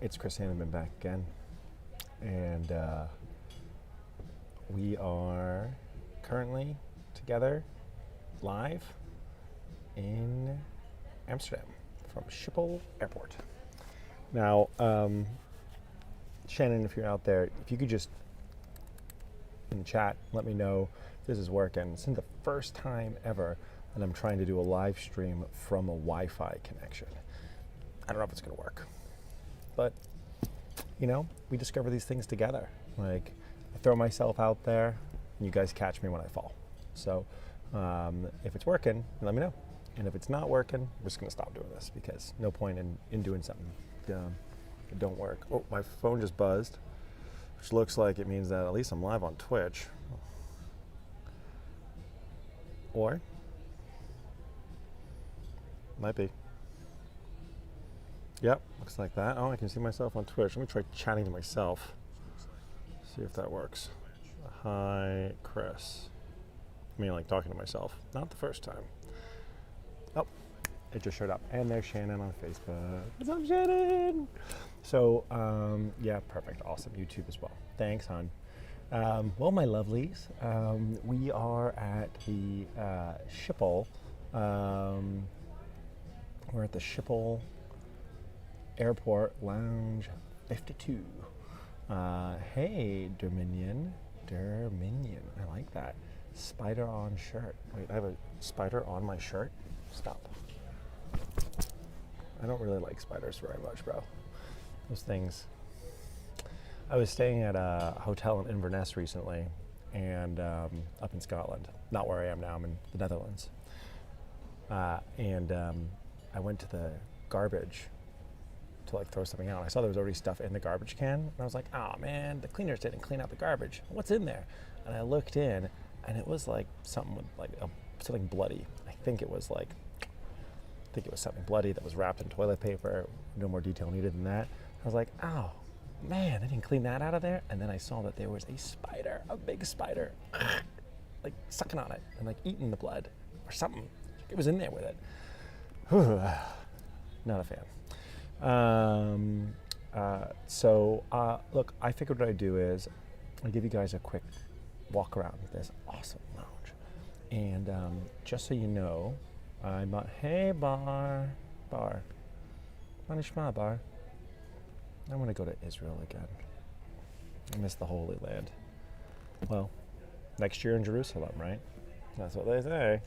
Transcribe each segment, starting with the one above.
It's Chris Sandeman back again, and we are currently together live in Amsterdam from Schiphol Airport. Now, Shannon, if you're out there, if you could just in the chat let me know if this is working. This is the first time ever that I'm trying to do a live stream from a Wi-Fi connection. I don't know if it's going to work. But, you know, we discover these things together. Like, I throw myself out there, and you guys catch me when I fall. So, if it's working, let me know. And if it's not working, we're just going to stop doing this because no point in doing something that don't work. Oh, my phone just buzzed, which looks like it means that at least I'm live on Twitch. Or, might be. Yep, looks like that. Oh, I can see myself on Twitch. Let me try chatting to myself. See if that works. Hi, Chris. I mean, like talking to myself. Not the first time. Oh, it just showed up. And there's Shannon on Facebook. What's up, Shannon? So, yeah, perfect. Awesome. YouTube as well. Thanks, hon. Well, my lovelies, we are at the Schiphol. We're at the Schiphol Airport Lounge 52. Hey, Dominion. I like that. Spider on shirt. Wait, I have a spider on my shirt? Stop. I don't really like spiders very much, bro. Those things. I was staying at a hotel in Inverness recently, and up in Scotland. Not where I am now, I'm in the Netherlands. And I went to the garbage to like throw something out. I saw there was already stuff in the garbage can, and I was like, oh man, the cleaners didn't clean out the garbage. What's in there? And I looked in, and it was like something with like something bloody. I think it was something bloody that was wrapped in toilet paper. No more detail needed than that. I was like, oh man, they didn't clean that out of there. And then I saw that there was a spider, a big spider, like sucking on it and like eating the blood or something. It was in there with it. Not a fan. Look, I figured what I'd do is I'll give you guys a quick walk around this awesome lounge. And just so you know, hey, bar. Manishma, bar. I want to go to Israel again. I miss the Holy Land. Well, next year in Jerusalem, right? That's what they say.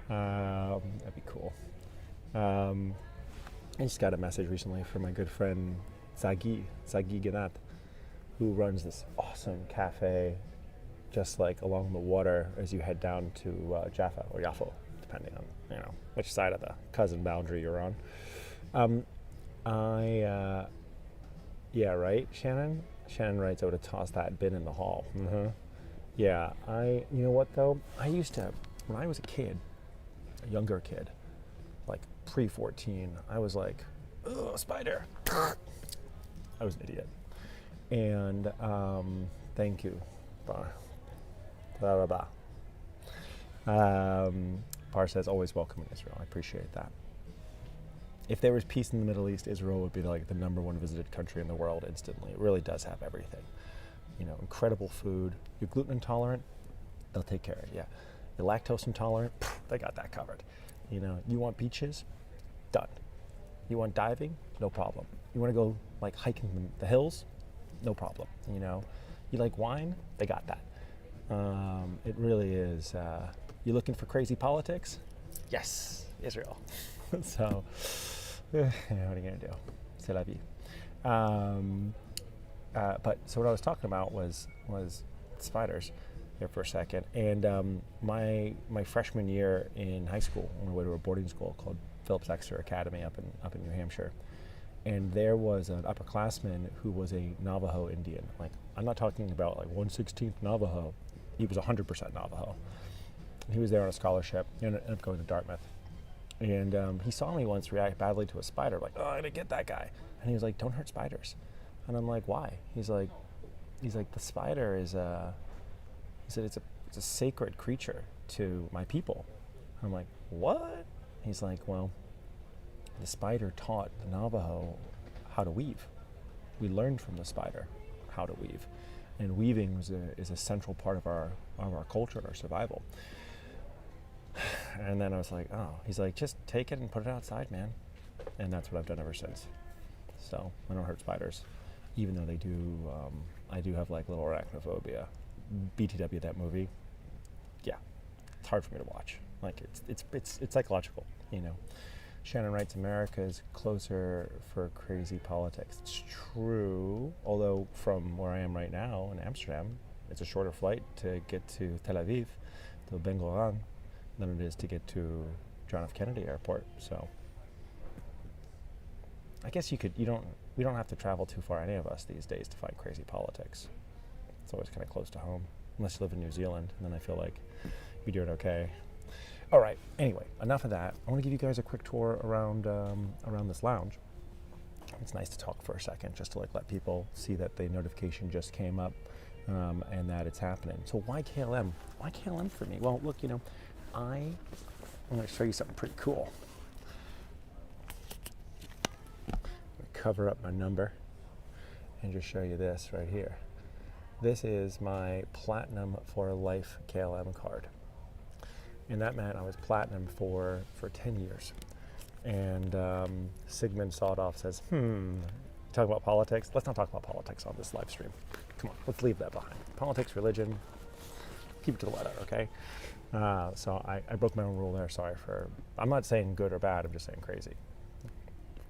That'd be cool. I just got a message recently from my good friend Zagi Ganat, who runs this awesome cafe just like along the water as you head down to Jaffa or Yaffo, depending on which side of the cousin boundary you're on. Yeah, right, Shannon? Shannon writes, I would have tossed that bin in the hall. Mm-hmm. Yeah, you know what though? I used to, when I was a kid, a younger kid, like pre-14, I was like, ugh, spider. I was an idiot. And thank you, Bar. Blah, blah, blah. Bar says, always welcome in Israel. I appreciate that. If there was peace in the Middle East, Israel would be like the #1 visited country in the world instantly. It really does have everything. You know, incredible food. You're gluten intolerant, they'll take care of you. You're lactose intolerant, they got that covered. You know, you want beaches? Done. You want diving? No problem. You want to go like hiking the hills? No problem. You know, you like wine? They got that. It really is. You looking for crazy politics? Yes, Israel. So, what are you gonna do? C'est la vie. But so what I was talking about was spiders there for a second. And my freshman year in high school, I went to a boarding school called Phillips Exeter Academy up in New Hampshire. And there was an upperclassman who was a Navajo Indian. Like, I'm not talking about like 1/16th Navajo. He was 100% Navajo. He was there on a scholarship. He ended up going to Dartmouth. And he saw me once react badly to a spider. Like, oh, I'm gonna get that guy. And he was like, don't hurt spiders. And I'm like, why? He's like, the spider is he said it's a sacred creature to my people. I'm like, what? He's like, well, the spider taught the Navajo how to weave. we learned from the spider how to weave. And weaving is a central part of our culture and our survival. And then I was like, oh, he's like, just take it and put it outside, man. And that's what I've done ever since. So I don't hurt spiders, even though they do, I do have like little arachnophobia. BTW, that movie, yeah, it's hard for me to watch. Like it's psychological, you know. Shannon writes, America is closer for crazy politics. It's true, although from where I am right now in Amsterdam, it's a shorter flight to get to Tel Aviv, to Ben Gurion, than it is to get to John F. Kennedy Airport. So I guess we don't have to travel too far, any of us these days, to find crazy politics. It's always kind of close to home, unless you live in New Zealand, and then I feel like you're doing okay. All right, anyway, enough of that. I want to give you guys a quick tour around this lounge. It's nice to talk for a second, just to like let people see that the notification just came up and that it's happening. So why KLM? Why KLM for me? Well, look, you know, I'm going to show you something pretty cool. I'm going to cover up my number and just show you this right here. This is my Platinum for Life KLM card. And that meant I was platinum for 10 years. And Sigmund Sawdoff says, talk about politics? Let's not talk about politics on this live stream. Come on, let's leave that behind. Politics, religion, keep it to the letter, okay? So I broke my own rule there, sorry for, I'm not saying good or bad, I'm just saying crazy.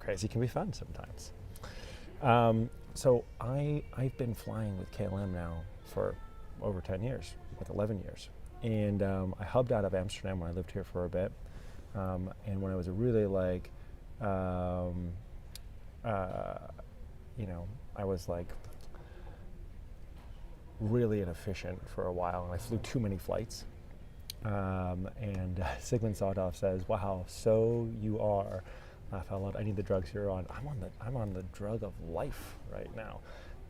Crazy can be fun sometimes. So I've been flying with KLM now for over 10 years, like 11 years. And I hubbed out of Amsterdam when I lived here for a bit. And when I was really like, you know, I was like really inefficient for a while, and I flew too many flights. And Sigmund Sawdoff says, "Wow, so you are." Laugh out loud. I need the drugs you're on. I'm on the drug of life right now.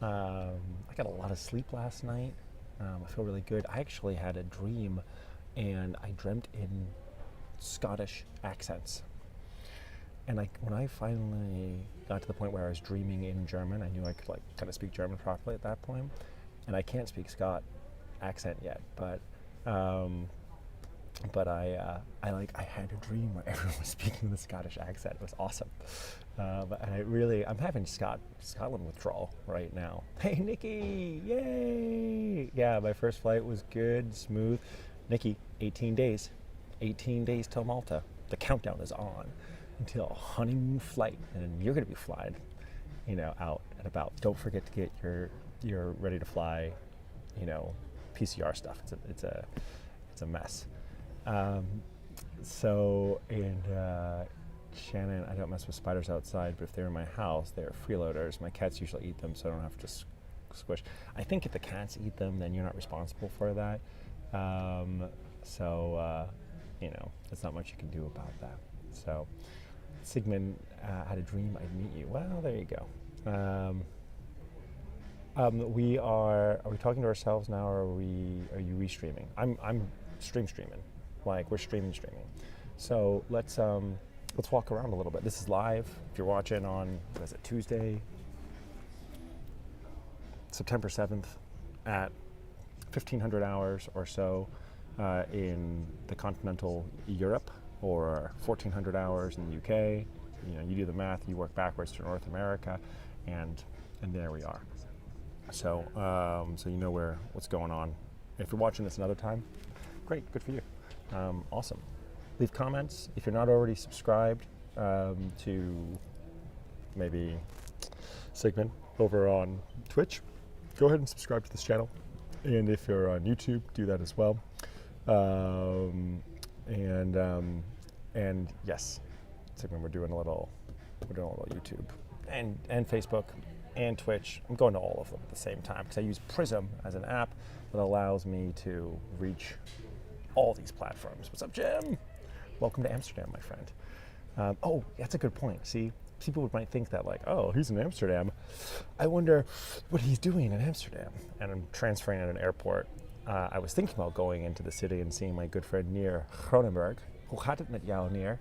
I got a lot of sleep last night. I feel really good. I actually had a dream, and I dreamt in Scottish accents. And when I finally got to the point where I was dreaming in German, I knew I could like kind of speak German properly at that point. And I can't speak Scot accent yet, but I had a dream where everyone was speaking the Scottish accent. It was awesome. I'm having Scotland withdrawal right now. Hey, Nikki, yay! Yeah, my first flight was good, smooth. Nikki, 18 days till Malta. The countdown is on until a honeymoon flight, and you're going to be flying, you know, out and about. Don't forget to get your ready to fly, you know, PCR stuff. It's a mess. Shannon, I don't mess with spiders outside, but if they're in my house, they're freeloaders. My cats usually eat them, so I don't have to squish. I think if the cats eat them, then you're not responsible for that. You know, there's not much you can do about that. So, Sigmund had a dream I'd meet you. Well, there you go. Are we talking to ourselves now, or are you restreaming? I'm streaming. Like we're streaming. So let's walk around a little bit. This is live. If you're watching on, what is it, Tuesday, September 7th at 1500 hours or so in the continental Europe, or 1400 hours in the UK. You know, you do the math, you work backwards to North America, and there we are. So you know what's going on. If you're watching this another time, great, good for you. Awesome. Leave comments. If you're not already subscribed to maybe Sigmund over on Twitch, go ahead and subscribe to this channel. And if you're on YouTube, do that as well. And yes, Sigmund, we're doing a little YouTube and Facebook and Twitch. I'm going to all of them at the same time because I use Prism as an app that allows me to reach all these platforms. What's up, Jim? Welcome to Amsterdam, my friend. Oh, that's a good point. See, people might think that like, oh, he's in Amsterdam. I wonder what he's doing in Amsterdam. And I'm transferring at an airport. I was thinking about going into the city and seeing my good friend Neer Cronenberg. Hoe gaat het met jou, Neer?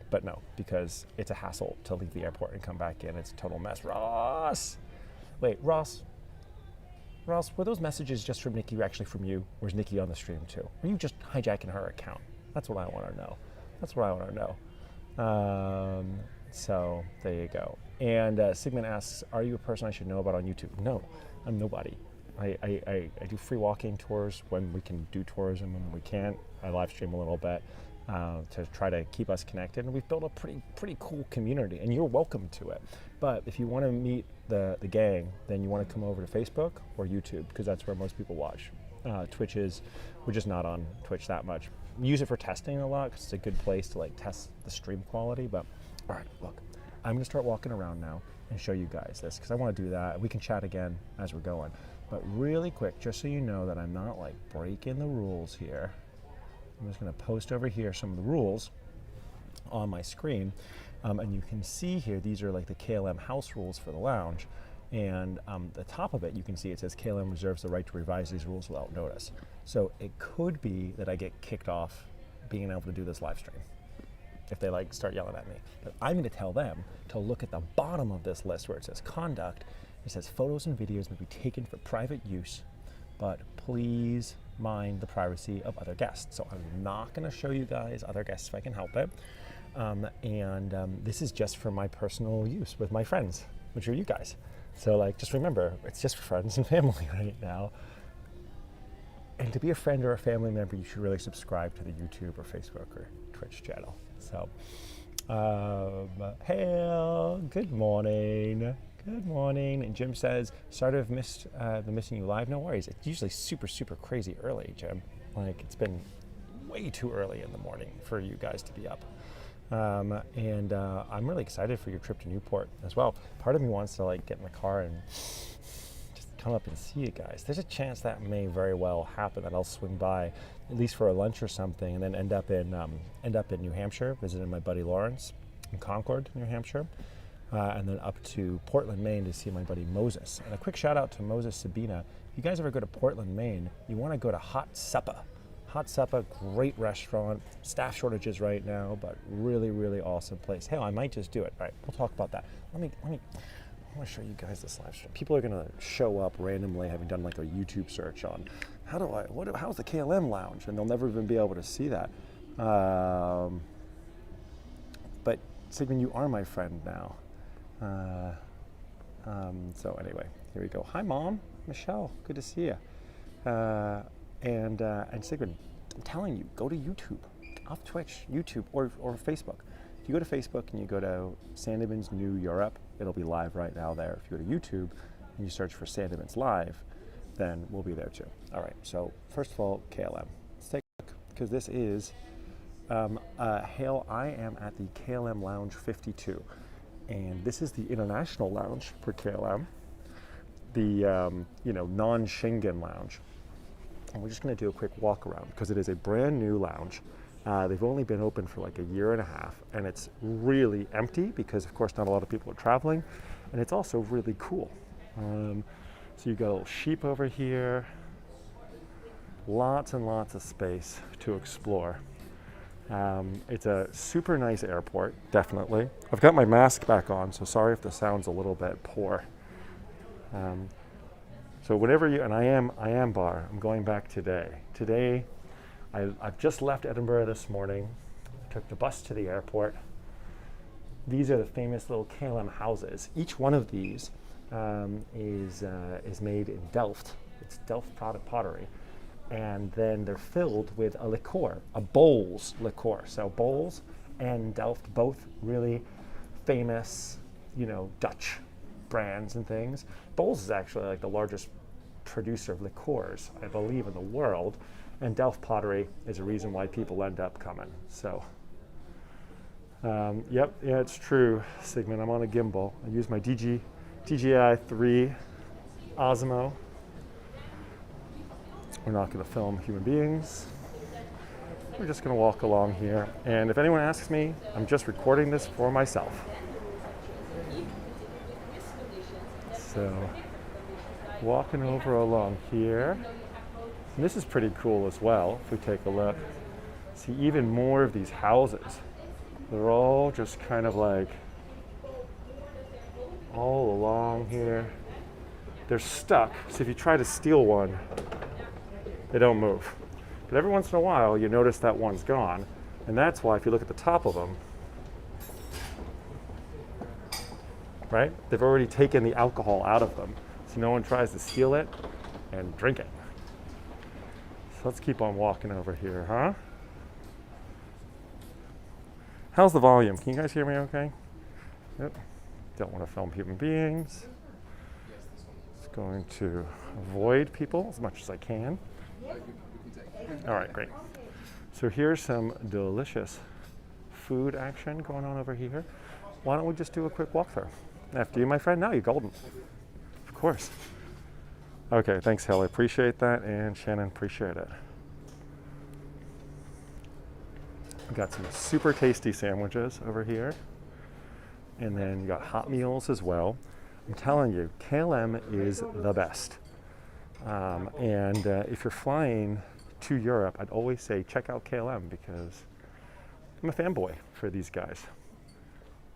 but no, because it's a hassle to leave the airport and come back in. It's a total mess. Ross! Wait, Ross, were those messages just from Nikki or actually from you? Or is Nikki on the stream too? Were you just hijacking her account? That's what I want to know. That's what I want to know. So there you go. And Sigmund asks, are you a person I should know about on YouTube? No, I'm nobody. I do free walking tours when we can do tourism, and when we can't, I live stream a little bit to try to keep us connected. And we've built a pretty cool community, and you're welcome to it. But if you want to meet the gang, then you want to come over to Facebook or YouTube, because that's where most people watch. Twitch we're just not on Twitch that much. We use it for testing a lot because it's a good place to like test the stream quality. But all right, look, I'm gonna start walking around now and show you guys this because I want to do that. We can chat again as we're going. But really quick, just so you know that I'm not like breaking the rules here, I'm just gonna post over here some of the rules on my screen. And you can see here, these are like the KLM house rules for the lounge. And the top of it, you can see it says KLM reserves the right to revise these rules without notice. So it could be that I get kicked off being able to do this live stream if they like start yelling at me. But I'm gonna tell them to look at the bottom of this list where it says conduct. It says photos and videos may be taken for private use, but please mind the privacy of other guests. So I'm not gonna show you guys other guests if I can help it. This is just for my personal use with my friends, which are you guys. So like, just remember, it's just for friends and family right now. And to be a friend or a family member, you should really subscribe to the YouTube or Facebook or Twitch channel. So, hey, good morning. Good morning. And Jim says, sorry to have missed the Missing You Live. No worries. It's usually super crazy early, Jim. Like, it's been way too early in the morning for you guys to be up. I'm really excited for your trip to Newport as well. Part of me wants to like get in the car and just come up and see you guys. There's a chance that may very well happen, that I'll swing by at least for a lunch or something, and then end up in New Hampshire, visiting my buddy Lawrence in Concord, New Hampshire, and then up to Portland, Maine to see my buddy Moses. And a quick shout out to Moses Sabina. If you guys ever go to Portland, Maine, you want to go to Hot Supper. Hot Supper, great restaurant, staff shortages right now, but really awesome place. Hell, I might just do it. All right, we'll talk about that. I want to show you guys this live stream. People are gonna show up randomly, having done like a YouTube search on how's the KLM lounge, and they'll never even be able to see that. But Sigmund, you are my friend now. So anyway, here we go. Hi, Mom, Michelle, good to see you. And Sigmund, I'm telling you, go to YouTube, off Twitch, YouTube, or Facebook. If you go to Facebook and you go to Sandeman's New Europe, it'll be live right now there. If you go to YouTube and you search for Sandeman's Live, then we'll be there too. All right, so first of all, KLM. Let's take a look, because this is, Hale, I am at the KLM Lounge 52. And this is the international lounge for KLM, the non-Schengen lounge. And we're just going to do a quick walk around because it is a brand new lounge. They've only been open for like a year and a half, and it's really empty because, of course, not a lot of people are traveling, and it's also really cool. So you got a little sheep over here, lots and lots of space to explore. It's a super nice airport, definitely. I've got my mask back on, so sorry if the sound's a little bit poor. So whenever you, and I am bar, I'm going back today. Today, I've just left Edinburgh this morning. I took the bus to the airport. These are the famous little KLM houses. Each one of these is made in Delft. It's Delft pottery. And then they're filled with a liqueur, a Bols liqueur. So Bols and Delft, both really famous, Dutch brands and things. Bols is actually like the largest producer of liqueurs, I believe, in the world, and Delft pottery is a reason why people end up coming. So, yeah, it's true, Sigmund. I'm on a gimbal. I use my DJI 3 Osmo. We're not going to film human beings. We're just going to walk along here. And if anyone asks me, I'm just recording this for myself. So, walking over along here. And this is pretty cool as well, if we take a look. See even more of these houses. They're all just kind of like all along here. They're stuck, so if you try to steal one, they don't move. But every once in a while, you notice that one's gone, and that's why if you look at the top of them, right, they've already taken the alcohol out of them, so no one tries to steal it and drink it. So let's keep on walking over here, huh? How's the volume? Can you guys hear me okay? Yep. Don't want to film human beings. Just going to avoid people as much as I can. All right, great. So here's some delicious food action going on over here. Why don't we just do a quick walkthrough? After you, my friend. Now you're golden. Of course. Okay, thanks, Haley. Appreciate that, and Shannon, appreciate it. We've got some super tasty sandwiches over here, and then you got hot meals as well. I'm telling you, KLM is the best. If you're flying to Europe, I'd always say check out KLM because I'm a fanboy for these guys.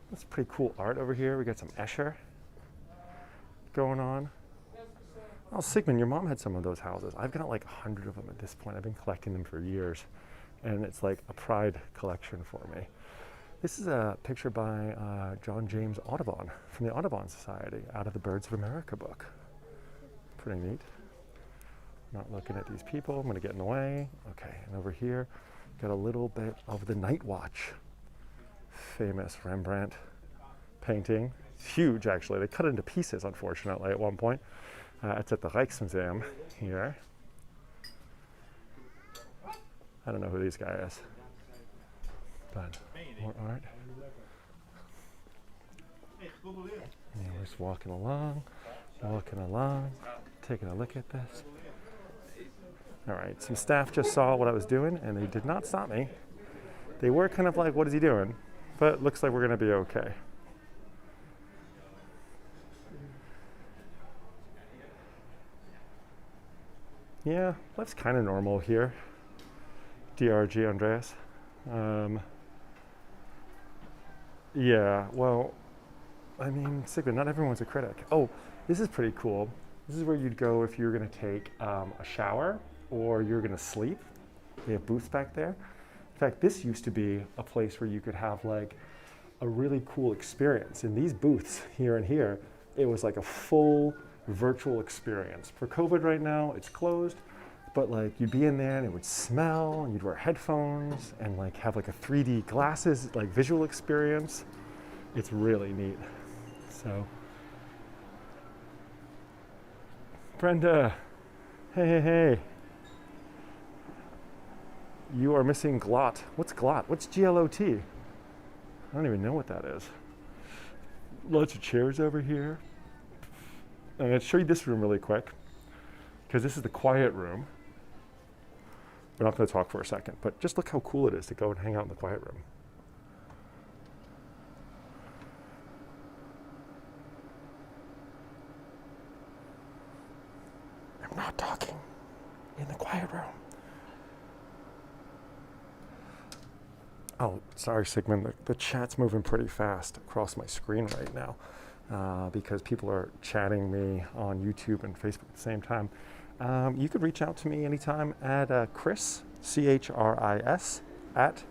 That's pretty cool art over here. We got some Escher going on. Oh, Sigmund, your mom had some of those houses. I've got like 100 of them at this point. I've been collecting them for years, and it's like a pride collection for me. This is a picture by John James Audubon from the Audubon Society out of the Birds of America book. Pretty neat. Not looking at these people. I'm going to get in the way. Okay, and over here, got a little bit of the Night Watch. Famous Rembrandt painting. It's huge, actually. They cut it into pieces, unfortunately, at one point. It's at the Rijksmuseum here. I don't know who these guys is, but more art. And we're just walking along, taking a look at this. All right, some staff just saw what I was doing, and they did not stop me. They were kind of like, what is he doing? But it looks like we're going to be okay. Yeah, life's kind of normal here. DRG Andreas. Yeah, well, I mean, Sigmund, not everyone's a critic. Oh, this is pretty cool. This is where you'd go if you were going to take a shower or you're going to sleep. They have booths back there. In fact, this used to be a place where you could have like a really cool experience. In these booths here and here, it was like a full virtual experience. For COVID right now, it's closed, but like you'd be in there and it would smell and you'd wear headphones and like have like a 3D glasses, like visual experience. It's really neat. So, Brenda, hey. You are missing glot. What's glot? What's GLOT? I don't even know what that is. Lots of chairs over here. I'm going to show you this room really quick because this is the quiet room. We're not going to talk for a second, but just look how cool it is to go and hang out in the quiet room. I'm not talking in the quiet room. Oh, sorry, Sigmund. The chat's moving pretty fast across my screen right now because people are chatting me on YouTube and Facebook at the same time. You could reach out to me anytime at Chris, CHRIS, at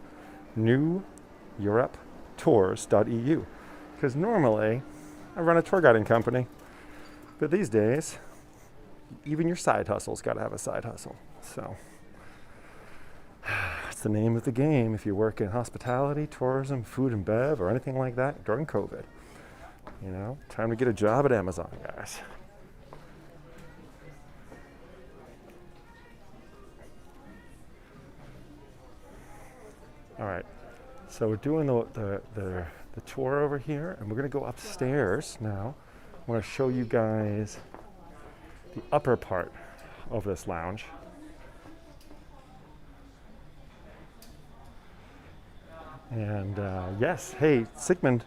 neweuropetours.eu. Because normally I run a tour guiding company, but these days, even your side hustle's got to have a side hustle. So that's the name of the game if you work in hospitality, tourism, food and bev, or anything like that during COVID. You know, time to get a job at Amazon, guys. All right, so we're doing the tour over here, and we're going to go upstairs now. I want to show you guys the upper part of this lounge. And yes, hey, Sigmund,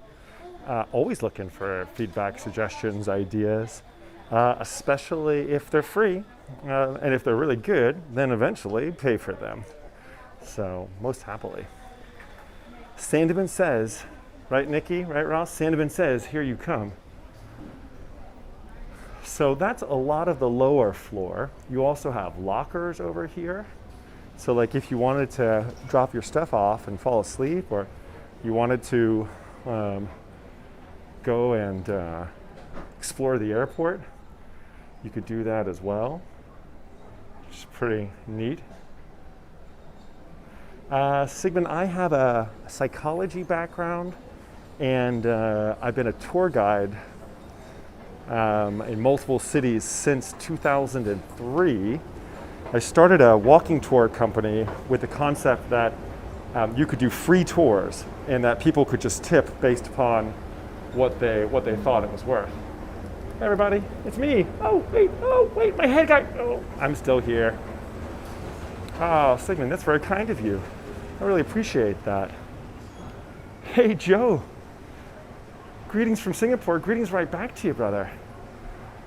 always looking for feedback, suggestions, ideas, especially if they're free. And if they're really good, then eventually pay for them. So most happily. Sandeman says, right, Nikki, right, Ross? Sandeman says, here you come. So that's a lot of the lower floor. You also have lockers over here. So like if you wanted to drop your stuff off and fall asleep, or you wanted to go and explore the airport, you could do that as well, which is pretty neat. Sigmund, I have a psychology background, and I've been a tour guide in multiple cities since 2003. I started a walking tour company with the concept that you could do free tours and that people could just tip based upon what they thought it was worth. Hey everybody, it's me. Oh wait, my head got, I'm still here. Oh, Sigmund, that's very kind of you. I really appreciate that. Hey Joe, greetings from Singapore. Greetings right back to you, brother.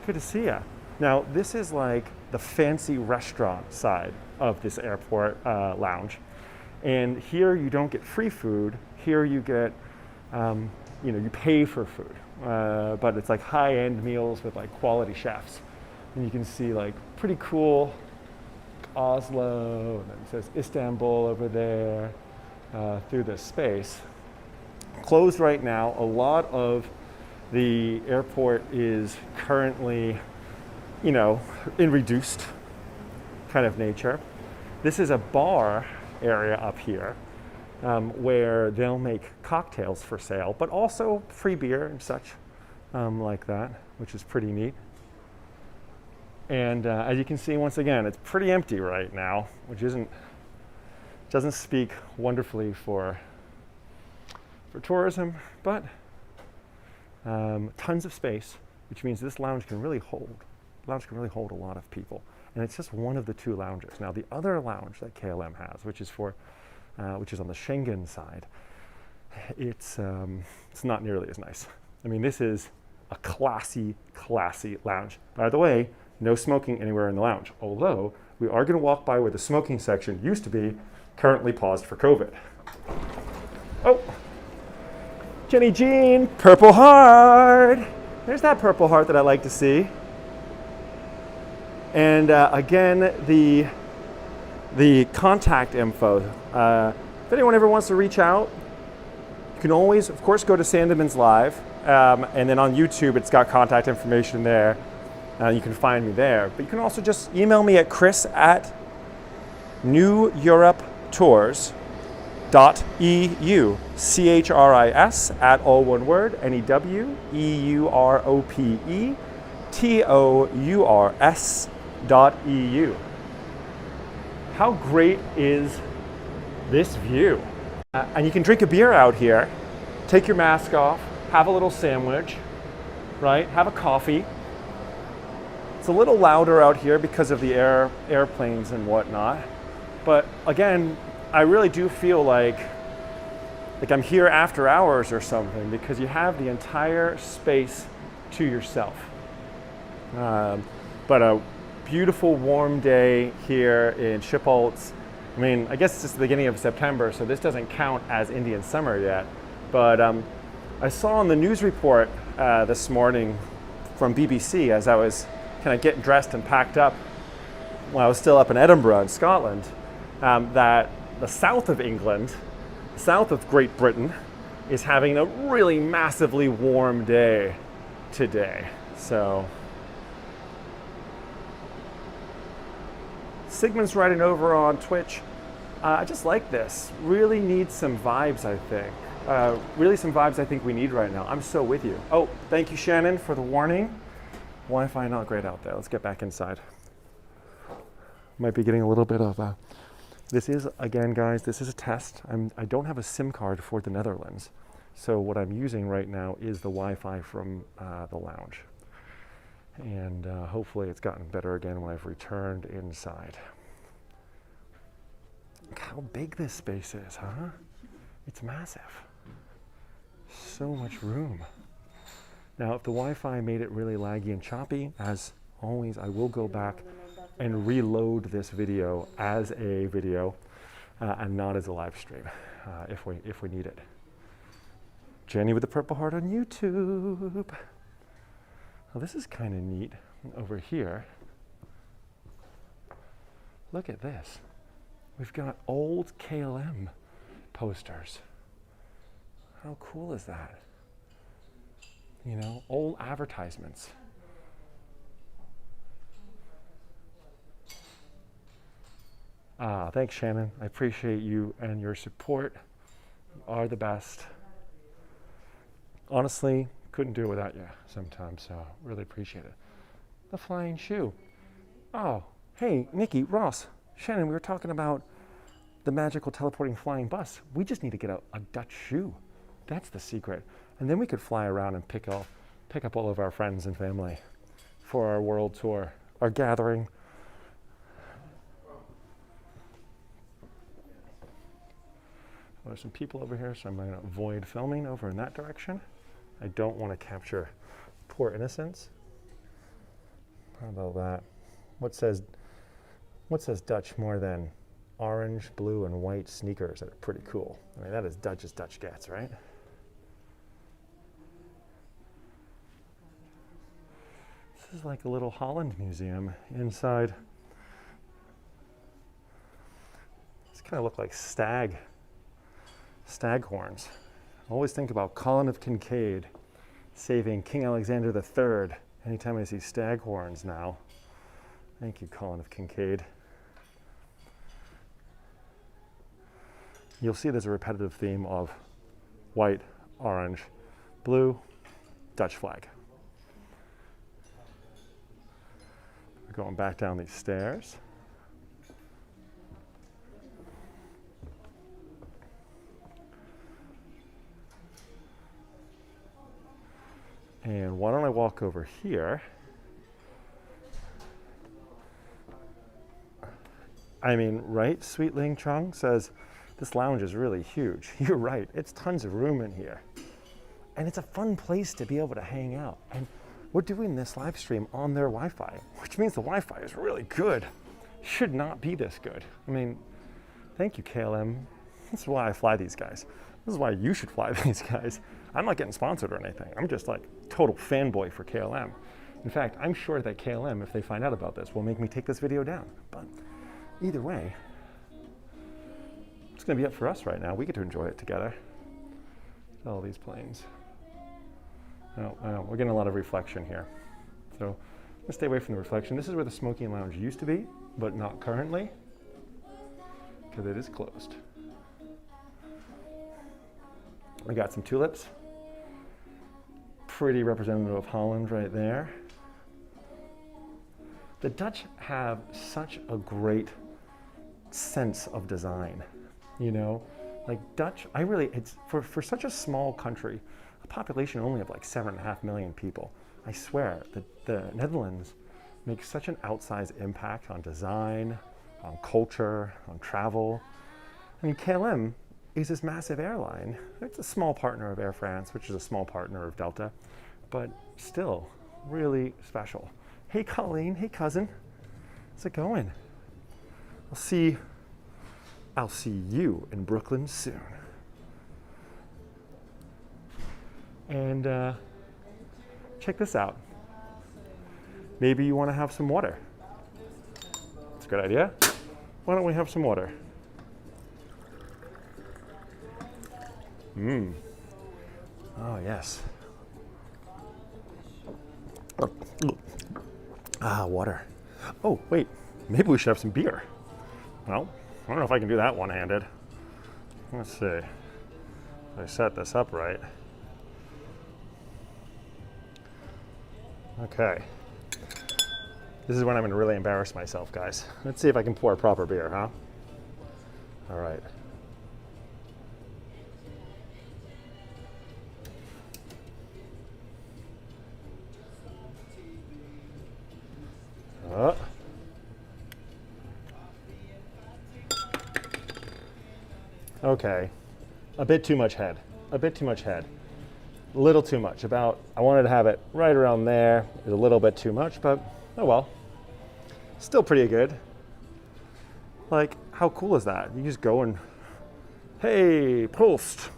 Good to see you. Now, this is like the fancy restaurant side of this airport lounge. And here you don't get free food. Here you get, you pay for food. But it's like high-end meals with like quality chefs. And you can see like pretty cool Oslo, and then it says Istanbul over there through this space. Closed right now. A lot of the airport is currently, in reduced kind of nature. This is a bar area up here where they'll make cocktails for sale, but also free beer and such like that, which is pretty neat. And as you can see, once again, it's pretty empty right now, which doesn't speak wonderfully for tourism, but tons of space, which means this lounge can really hold a lot of people. And it's just one of the two lounges. Now, the other lounge that KLM has, which is on the Schengen side, it's not nearly as nice. I mean, this is a classy lounge. By the way, no smoking anywhere in the lounge, although we are going to walk by where the smoking section used to be, currently paused for COVID. Oh, Jenny Jean, Purple Heart. There's that Purple Heart that I like to see. And again, the contact info. If anyone ever wants to reach out, you can always, of course, go to Sandeman's Live, and then on YouTube, it's got contact information there. You can find me there. But you can also just email me at chris@neweuropetours.eu, CHRIS at all one word, NEWEUROPETOURS.EU. How great is this view? And you can drink a beer out here, take your mask off, have a little sandwich, right? Have a coffee. It's a little louder out here because of the airplanes and whatnot. But again, I really do feel like I'm here after hours or something, because you have the entire space to yourself. But a beautiful warm day here in Schiphol. I mean, I guess it's just the beginning of September, so this doesn't count as Indian summer yet. But I saw on the news report this morning from BBC, as I was kind of getting dressed and packed up when I was still up in Edinburgh in Scotland, that the south of England, south of Great Britain, is having a really massively warm day today. So Sigmund's writing over on Twitch. I just like this. Really need some vibes, I think. Really some vibes I think we need right now. I'm so with you. Oh, thank you, Shannon, for the warning. Wi-Fi not great out there. Let's get back inside. Might be getting a little bit of this is, again, guys, this is a test. I don't have a SIM card for the Netherlands. So what I'm using right now is the Wi-Fi from the lounge. And hopefully it's gotten better again when I've returned inside. Look how big this space is, huh? It's massive. So much room. Now, if the Wi-Fi made it really laggy and choppy, as always, I will go back and reload this video as a video. and not as a live stream if we need it. Jenny with the purple heart on YouTube. Well, this is kind of neat over here. Look at this. We've got old KLM posters. How cool is that? You know, old advertisements. Thanks, Shannon. I appreciate you and your support. You are the best. Honestly, couldn't do it without you sometimes, so really appreciate it. The flying shoe. Oh, hey, Nikki, Ross, Shannon, we were talking about the magical teleporting flying bus. We just need to get a Dutch shoe. That's the secret. And then we could fly around and pick up all of our friends and family for our world tour, our gathering. Well, there's some people over here, so I'm going to avoid filming over in that direction. I don't want to capture poor innocents. How about that? What says Dutch more than orange, blue, and white sneakers that are pretty cool? I mean, that is Dutch as Dutch gets, right? This is like a little Holland museum inside. These kind of look like stag horns. I always think about Colin of Kincaid saving King Alexander III anytime I see stag horns now. Thank you, Colin of Kincaid. You'll see there's a repetitive theme of white, orange, blue, Dutch flag. We're going back down these stairs. And why don't I walk over here? I mean, right? Sweet Ling Chung says, this lounge is really huge. You're right, it's tons of room in here. And it's a fun place to be able to hang out. And we're doing this live stream on their Wi-Fi, which means the Wi-Fi is really good. Should not be this good. I mean, thank you, KLM. This is why I fly these guys. This is why you should fly these guys. I'm not getting sponsored or anything. I'm just like total fanboy for KLM. In fact, I'm sure that KLM, if they find out about this, will make me take this video down. But either way, it's gonna be up for us right now. We get to enjoy it together. All these planes. I know, we're getting a lot of reflection here. So let's stay away from the reflection. This is where the smoking lounge used to be, but not currently, because it is closed. We got some tulips. Pretty representative of Holland right there. The Dutch have such a great sense of design, you know? Like Dutch, it's for such a small country, a population only of like 7.5 million people, I swear that the Netherlands makes such an outsized impact on design, on culture, on travel. I mean, KLM is this massive airline. It's a small partner of Air France, which is a small partner of Delta, but still really special. Hey, Colleen. Hey, cousin. How's it going? I'll see you in Brooklyn soon. And check this out. Maybe you want to have some water. That's a good idea. Why don't we have some water? Oh, yes. Water. Oh, wait. Maybe we should have some beer. Well, I don't know if I can do that one-handed. Let's see. If I set this up right. Okay. This is when I'm going to really embarrass myself, guys. Let's see if I can pour a proper beer, huh? All right. Okay, a bit too much head. A little too much. I wanted to have it right around there. It's a little bit too much, but oh well. Still pretty good. Like, How cool is that? You just go and, hey, Prost,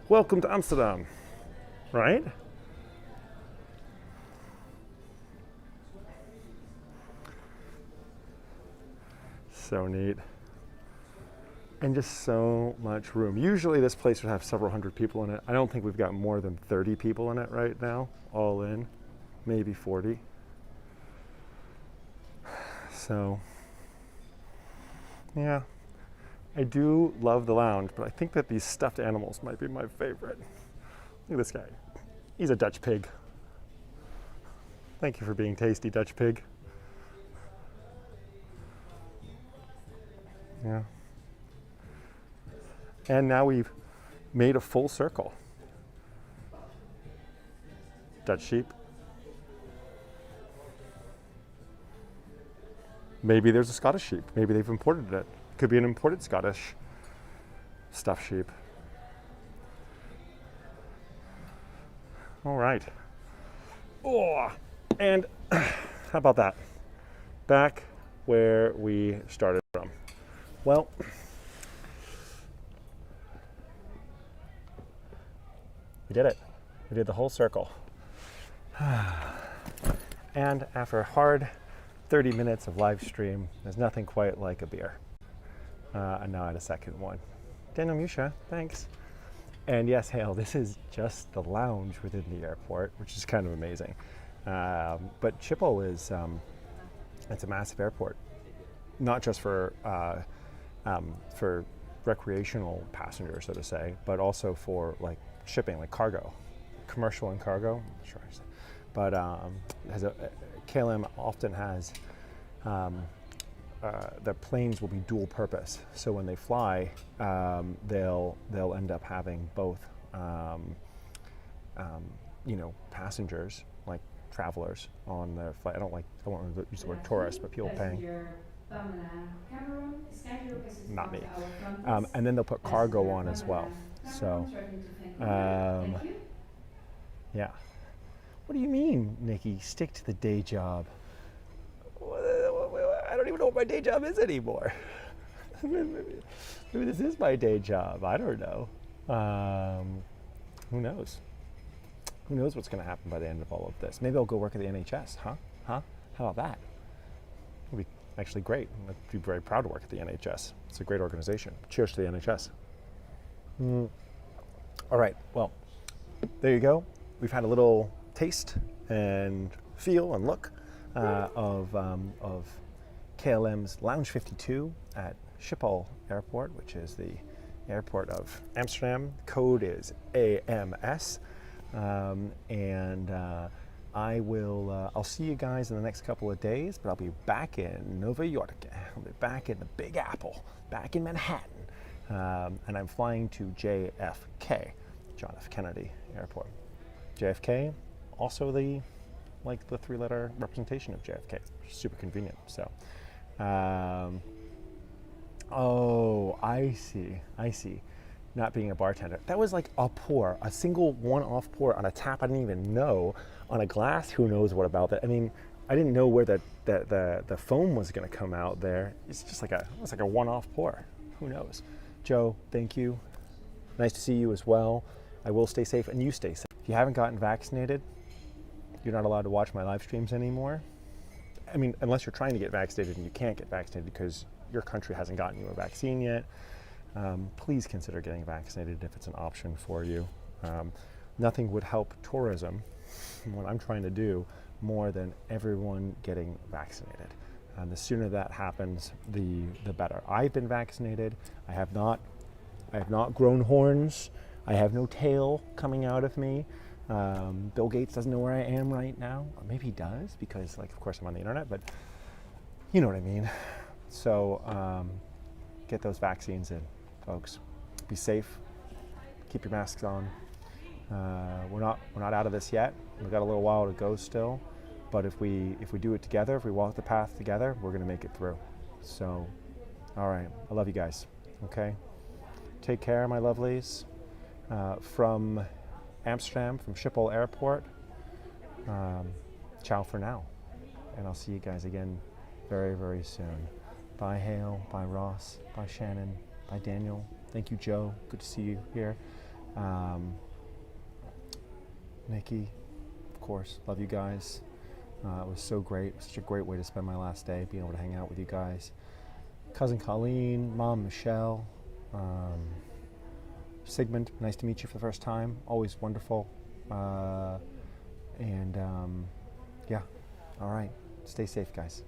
welcome to Amsterdam, right? So neat. And just so much room. Usually this place would have several hundred people in it. I don't think we've got more than 30 people in it right now, all in, maybe 40. So, yeah, I do love the lounge, but I think that these stuffed animals might be my favorite. Look at this guy. He's a Dutch pig. Thank you for being tasty, Dutch pig. Yeah. And now we've made a full circle. Dutch sheep. Maybe there's a Scottish sheep. Maybe they've imported it. Could be an imported Scottish stuffed sheep. All right. Oh, and how about that? Back where we started from. Well, we did it. We did the whole circle. And after a hard 30 minutes of live stream, there's nothing quite like a beer. And now I had a second one. Daniel Musha, thanks. And yes, Hale, this is just the lounge within the airport, which is kind of amazing. But Schiphol is, it's a massive airport, not just for recreational passengers, so to say, but also for like shipping, like cargo, commercial and cargo. I'm not sure I said. But KLM often has the planes will be dual purpose. So when they fly, they'll end up having both, passengers like travelers on their flight. I don't want to use the word tourist, but people paying. Not me. And then they'll put cargo on as well. So, yeah. What do you mean, Nikki? Stick to the day job. I don't even know what my day job is anymore. Maybe this is my day job. I don't know. Who knows? Who knows what's going to happen by the end of all of this? Maybe I'll go work at the NHS, huh? How about that? It would be actually great. I'd be very proud to work at the NHS. It's a great organization. Cheers to the NHS. All right, well, there you go. We've had a little taste and feel and look of KLM's Lounge 52 at Schiphol Airport, which is the airport of Amsterdam. Code is AMS. I'll see you guys in the next couple of days, but I'll be back in Nova York. I'll be back in the Big Apple, back in Manhattan. And I'm flying to JFK, John F. Kennedy Airport. JFK, also the three-letter representation of JFK. Super convenient. So, oh, I see. Not being a bartender. That was like a pour, a single one-off pour on a tap I didn't even know, on a glass. Who knows what about that? I mean, I didn't know where the foam was going to come out there. It's just like a one-off pour. Who knows? Joe, thank you. Nice to see you as well. I will stay safe, and you stay safe. If you haven't gotten vaccinated, you're not allowed to watch my live streams anymore. I mean, unless you're trying to get vaccinated and you can't get vaccinated because your country hasn't gotten you a vaccine yet. Please consider getting vaccinated if it's an option for you. Nothing would help tourism, what I'm trying to do, more than everyone getting vaccinated. The sooner that happens, the better. I've been vaccinated. I have not grown horns. I have no tail coming out of me. Bill Gates doesn't know where I am right now. Or maybe he does, because, of course I'm on the internet, but you know what I mean. So get those vaccines in, folks. Be safe. Keep your masks on. We're not out of this yet. We've got a little while to go still, but if we do it together, if we walk the path together, we're going to make it through. So, all right. I love you guys. Okay. Take care, my lovelies. From Amsterdam, from Schiphol Airport. Ciao for now, and I'll see you guys again very, very soon. Bye, Hale. Bye, Ross. Bye, Shannon. Bye, Daniel. Thank you, Joe. Good to see you here. Nikki, of course. Love you guys. It was so great. It was such a great way to spend my last day, being able to hang out with you guys. Cousin Colleen, Mom Michelle, Sigmund, nice to meet you for the first time. Always wonderful. Yeah, all right. Stay safe, guys.